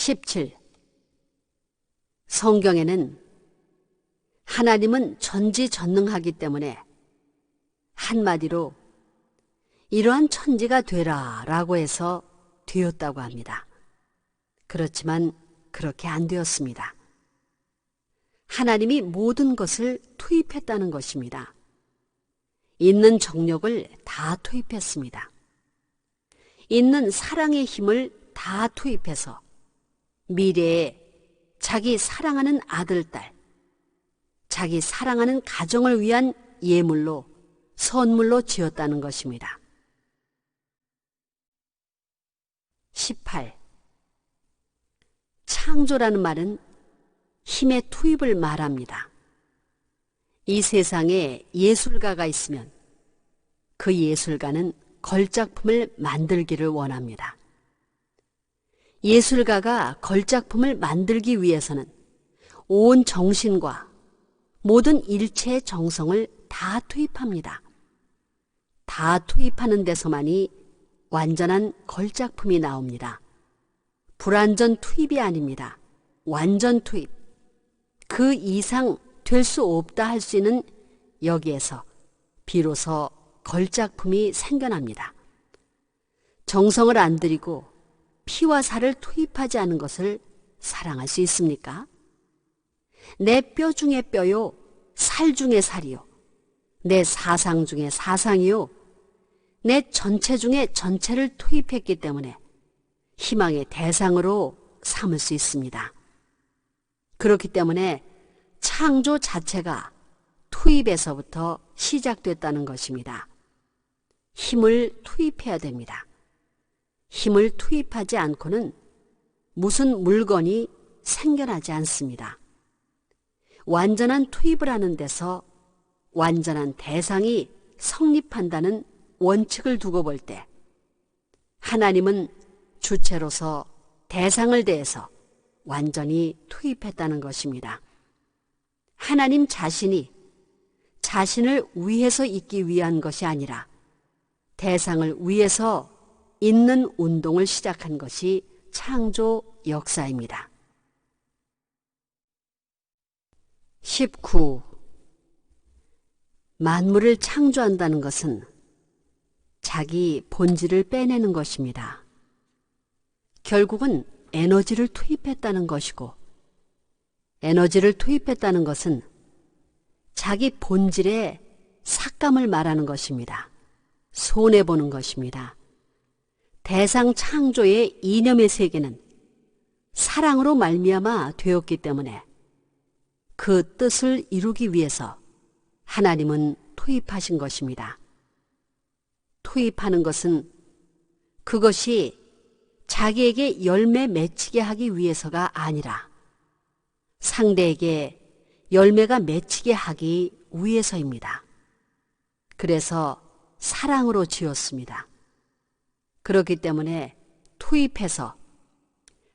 17. 성경에는 하나님은 전지전능하기 때문에 한마디로 이러한 천지가 되라 라고 해서 되었다고 합니다. 그렇지만 그렇게 안 되었습니다. 하나님이 모든 것을 투입했다는 것입니다. 있는 정력을 다 투입했습니다. 있는 사랑의 힘을 다 투입해서 미래에 자기 사랑하는 아들, 딸, 자기 사랑하는 가정을 위한 예물로, 선물로 지었다는 것입니다. 18. 창조라는 말은 힘의 투입을 말합니다. 이 세상에 예술가가 있으면 그 예술가는 걸작품을 만들기를 원합니다. 예술가가 걸작품을 만들기 위해서는 온 정신과 모든 일체의 정성을 다 투입합니다. 다 투입하는 데서만이 완전한 걸작품이 나옵니다. 불완전 투입이 아닙니다. 완전 투입. 그 이상 될 수 없다 할 수 있는 여기에서 비로소 걸작품이 생겨납니다. 정성을 안 들이고 피와 살을 투입하지 않은 것을 사랑할 수 있습니까? 내 뼈 중에 뼈요, 살 중에 살이요, 내 사상 중에 사상이요, 내 전체 중에 전체를 투입했기 때문에 희망의 대상으로 삼을 수 있습니다. 그렇기 때문에 창조 자체가 투입에서부터 시작됐다는 것입니다. 힘을 투입해야 됩니다. 힘을 투입하지 않고는 무슨 물건이 생겨나지 않습니다. 완전한 투입을 하는 데서 완전한 대상이 성립한다는 원칙을 두고 볼 때 하나님은 주체로서 대상을 대해서 완전히 투입했다는 것입니다. 하나님 자신이 자신을 위해서 있기 위한 것이 아니라 대상을 위해서 있는 운동을 시작한 것이 창조 역사입니다. 19. 만물을 창조한다는 것은 자기 본질을 빼내는 것입니다. 결국은 에너지를 투입했다는 것이고, 에너지를 투입했다는 것은 자기 본질의 삭감을 말하는 것입니다. 손해보는 것입니다. 대상 창조의 이념의 세계는 사랑으로 말미암아 되었기 때문에 그 뜻을 이루기 위해서 하나님은 투입하신 것입니다. 투입하는 것은 그것이 자기에게 열매 맺히게 하기 위해서가 아니라 상대에게 열매가 맺히게 하기 위해서입니다. 그래서 사랑으로 지었습니다. 그렇기 때문에 투입해서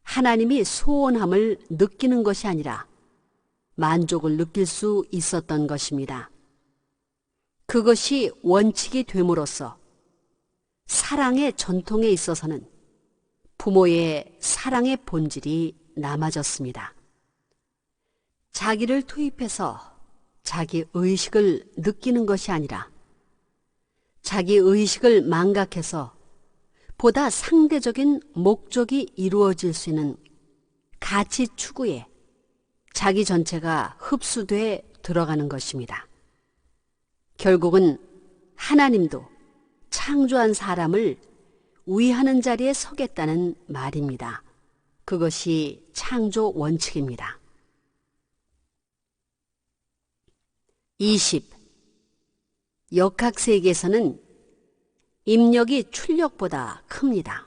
하나님이 소원함을 느끼는 것이 아니라 만족을 느낄 수 있었던 것입니다. 그것이 원칙이 됨으로써 사랑의 전통에 있어서는 부모의 사랑의 본질이 남아졌습니다. 자기를 투입해서 자기 의식을 느끼는 것이 아니라 자기 의식을 망각해서 보다 상대적인 목적이 이루어질 수 있는 가치 추구에 자기 전체가 흡수돼 들어가는 것입니다. 결국은 하나님도 창조한 사람을 위하는 자리에 서겠다는 말입니다. 그것이 창조 원칙입니다. 20. 역학세계에서는 입력이 출력보다 큽니다.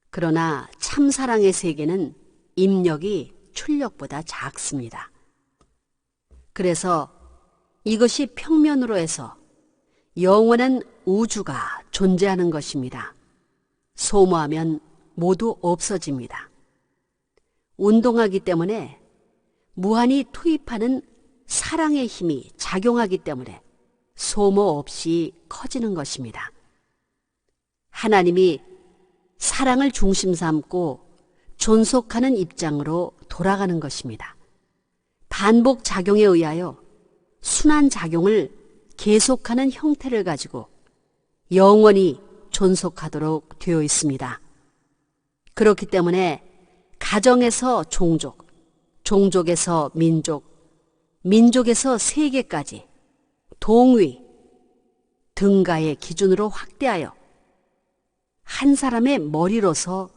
그러나 참사랑의 세계는 입력이 출력보다 작습니다. 그래서 이것이 평면으로 해서 영원한 우주가 존재하는 것입니다. 소모하면 모두 없어집니다. 운동하기 때문에 무한히 투입하는 사랑의 힘이 작용하기 때문에 소모 없이 커지는 것입니다. 하나님이 사랑을 중심 삼고 존속하는 입장으로 돌아가는 것입니다. 반복 작용에 의하여 순환 작용을 계속하는 형태를 가지고 영원히 존속하도록 되어 있습니다. 그렇기 때문에 가정에서 종족, 종족에서 민족, 민족에서 세계까지 동위, 등가의 기준으로 확대하여 한 사람의 머리로서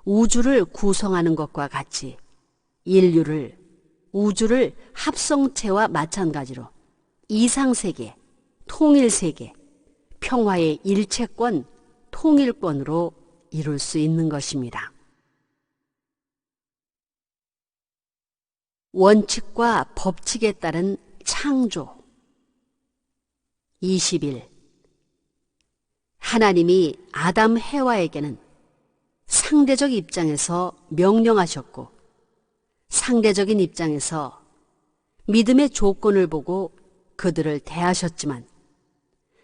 우주를 구성하는 것과 같이 인류를, 우주를 합성체와 마찬가지로 이상세계, 통일세계, 평화의 일체권, 통일권으로 이룰 수 있는 것입니다. 원칙과 법칙에 따른 창조. 21. 하나님이 아담 해와에게는 상대적 입장에서 명령하셨고 상대적인 입장에서 믿음의 조건을 보고 그들을 대하셨지만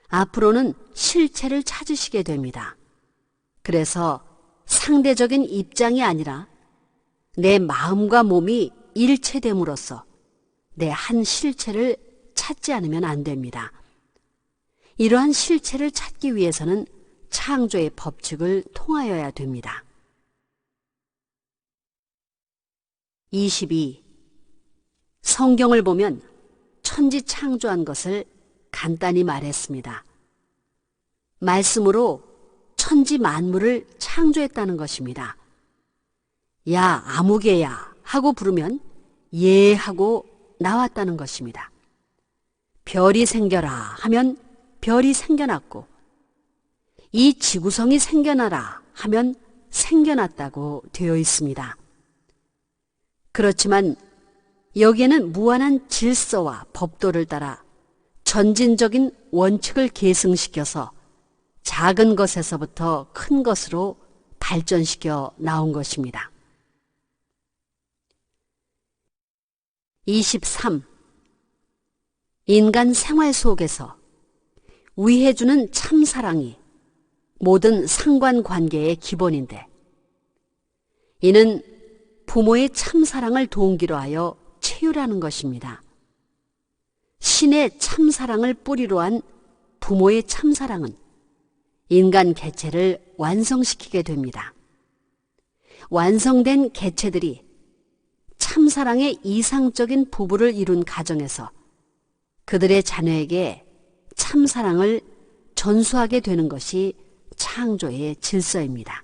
앞으로는 실체를 찾으시게 됩니다. 그래서 상대적인 입장이 아니라 내 마음과 몸이 일체됨으로써 내 한 실체를 찾지 않으면 안 됩니다. 이러한 실체를 찾기 위해서는 창조의 법칙을 통하여야 됩니다. 22. 성경을 보면 천지 창조한 것을 간단히 말했습니다. 말씀으로 천지 만물을 창조했다는 것입니다. 야, 아무개야 하고 부르면 예 하고 나왔다는 것입니다. 별이 생겨라 하면 별이 생겨났고 이 지구성이 생겨나라 하면 생겨났다고 되어 있습니다. 그렇지만 여기에는 무한한 질서와 법도를 따라 전진적인 원칙을 계승시켜서 작은 것에서부터 큰 것으로 발전시켜 나온 것입니다. 23. 인간 생활 속에서 위해주는 참사랑이 모든 상관관계의 기본인데 이는 부모의 참사랑을 동기로 하여 체유라는 것입니다. 신의 참사랑을 뿌리로 한 부모의 참사랑은 인간 개체를 완성시키게 됩니다. 완성된 개체들이 참사랑의 이상적인 부부를 이룬 가정에서 그들의 자녀에게 참사랑을 전수하게 되는 것이 창조의 질서입니다.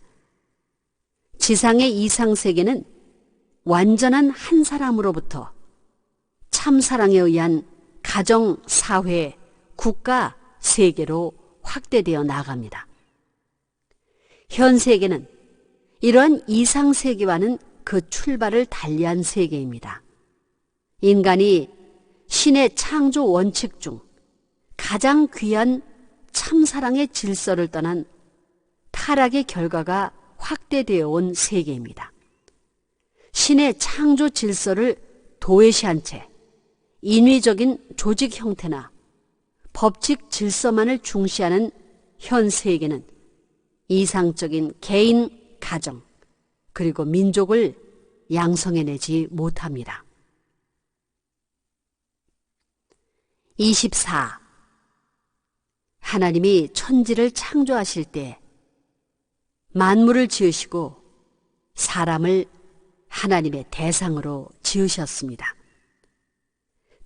지상의 이상세계는 완전한 한 사람으로부터 참사랑에 의한 가정, 사회, 국가, 세계로 확대되어 나갑니다. 현 세계는 이러한 이상세계와는 그 출발을 달리한 세계입니다. 인간이 신의 창조 원칙 중 가장 귀한 참사랑의 질서를 떠난 타락의 결과가 확대되어 온 세계입니다. 신의 창조 질서를 도외시한 채 인위적인 조직 형태나 법칙 질서만을 중시하는 현 세계는 이상적인 개인, 가정, 그리고 민족을 양성해내지 못합니다. 24. 하나님이 천지를 창조하실 때 만물을 지으시고 사람을 하나님의 대상으로 지으셨습니다.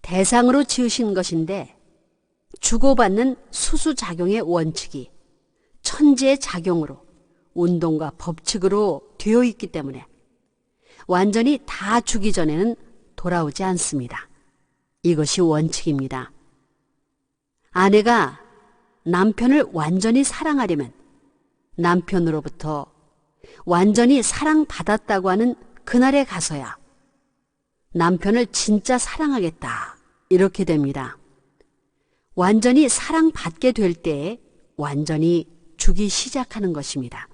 대상으로 지으신 것인데 주고받는 수수작용의 원칙이 천지의 작용으로 운동과 법칙으로 되어 있기 때문에 완전히 다 주기 전에는 돌아오지 않습니다. 이것이 원칙입니다. 아내가 남편을 완전히 사랑하려면 남편으로부터 완전히 사랑받았다고 하는 그날에 가서야 남편을 진짜 사랑하겠다 이렇게 됩니다. 완전히 사랑받게 될 때에 완전히 주기 시작하는 것입니다.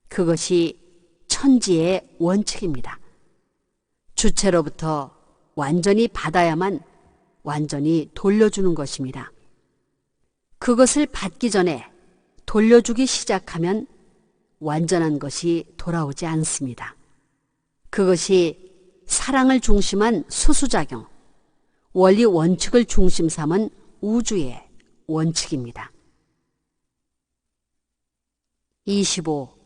그것이 천지의 원칙입니다. 주체로부터 완전히 받아야만 완전히 돌려주는 것입니다. 그것을 받기 전에 돌려주기 시작하면 완전한 것이 돌아오지 않습니다. 그것이 사랑을 중심한 수수작용, 원리 원칙을 중심 삼은 우주의 원칙입니다. 25.